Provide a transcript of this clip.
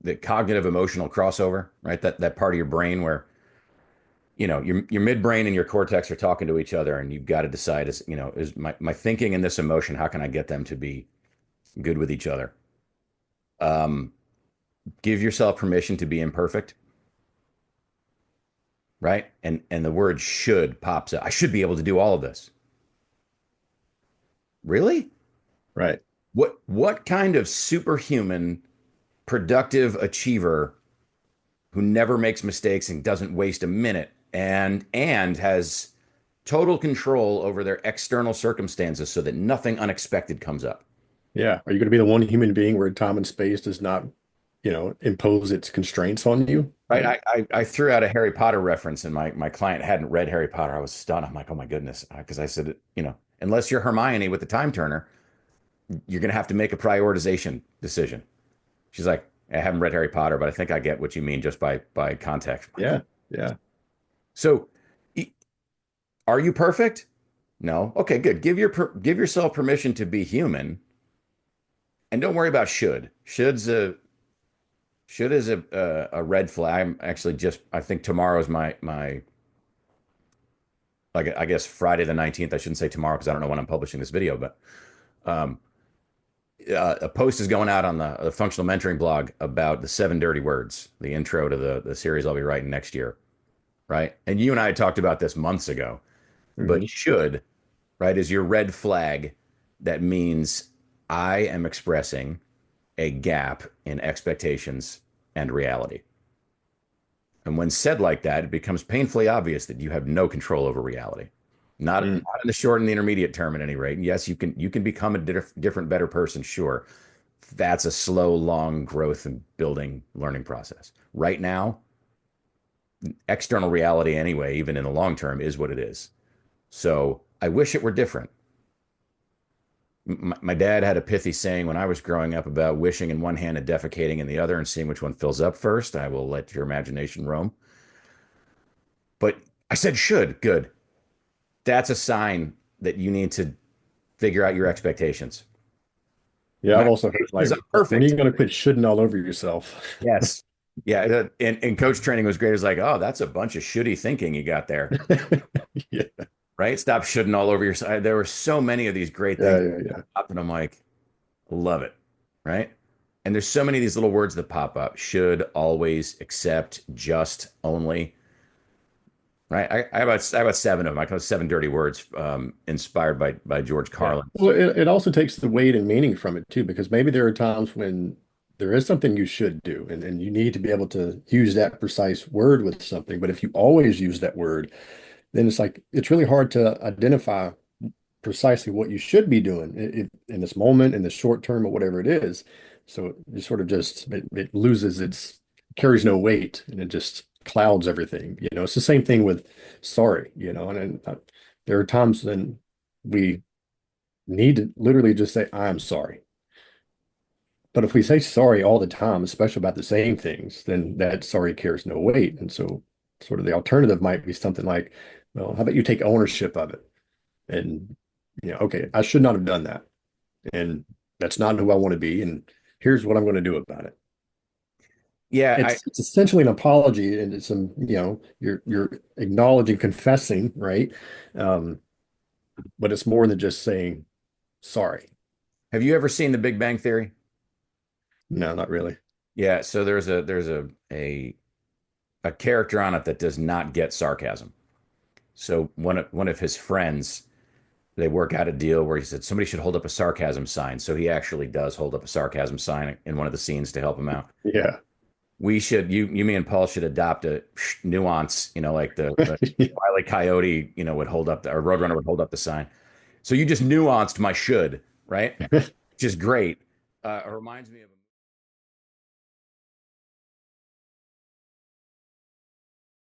the cognitive emotional crossover, right? That part of your brain where, your midbrain and your cortex are talking to each other, and you've got to decide, is my thinking and this emotion, how can I get them to be good with each other? Um, give yourself permission to be imperfect, right? And the word should pops up. I should be able to do all of this. Really? Right. What kind of superhuman productive achiever who never makes mistakes and doesn't waste a minute and has total control over their external circumstances so that nothing unexpected comes up? Yeah. Are you going to be the one human being where time and space does not, impose its constraints on you? Right. I threw out a Harry Potter reference and my client hadn't read Harry Potter. I was stunned. I'm like, oh my goodness. Because I said, unless you're Hermione with the time turner, you're going to have to make a prioritization decision. She's like, I haven't read Harry Potter, but I think I get what you mean just by context. Yeah. Yeah. So, are you perfect? No. Okay, good. Give yourself permission to be human, and don't worry about should. Should is a red flag. I'm actually just I think tomorrow's my like I guess Friday the 19th. I shouldn't say tomorrow because I don't know when I'm publishing this video, but um, a post is going out on the functional mentoring blog about the 7 dirty words, the intro to the series I'll be writing next year, right? And you and I had talked about this months ago, but Hmm. should, right, is your red flag that means I am expressing a gap in expectations and reality. And when said like that, it becomes painfully obvious that you have no control over reality. Not Mm. in the short and the intermediate term at any rate. And yes, you can become a different, better person, sure. That's a slow, long growth and building learning process. Right now, external reality anyway, even in the long term, is what it is. So I wish it were different. My dad had a pithy saying when I was growing up about wishing in one hand and defecating in the other and seeing which one fills up first. I will let your imagination roam. But I said should. Good. That's a sign that you need to figure out your expectations. Yeah. My I've also heard expectations like, are when are perfect. you going to quit shitting all over yourself? Yes. Yeah. And coach training was great. It's like, oh, that's a bunch of shitty thinking you got there, Yeah. right? Stop shitting all over your side. There were so many of these great Yeah. things. Yeah. Yeah. And I'm like, love it. Right. And there's so many of these little words that pop up: should, always, accept, just, only. Right. I have about 7 of them. I call it 7 dirty words, inspired by George Yeah. Carlin. Well, it also takes the weight and meaning from it too, because maybe there are times when there is something you should do, and you need to be able to use that precise word with something. But if you always use that word, then it's like it's really hard to identify precisely what you should be doing in this moment, in the short term, or whatever it is. So it sort of just it loses its carries no weight, and it just clouds everything. It's the same thing with sorry, and there are times when we need to literally just say, I'm sorry. But if we say sorry all the time, especially about the same things, then that sorry carries no weight. And so, sort of the alternative might be something like, well, how about you take ownership of it? And, okay, I should not have done that. And that's not who I want to be. And here's what I'm going to do about it. Yeah. It's essentially an apology, and it's some, you're acknowledging, confessing, right? Um, but it's more than just saying sorry. Have you ever seen The Big Bang Theory? No, not really. Yeah. So there's a character on it that does not get sarcasm. So one of his friends, they work out a deal where he said somebody should hold up a sarcasm sign. So he actually does hold up a sarcasm sign in one of the scenes to help him out. Yeah. We should you me and Paul should adopt a nuance, like the Wile E. Coyote, would hold up or Roadrunner would hold up the sign. So you just nuanced my should, right? Which is great. It reminds me of a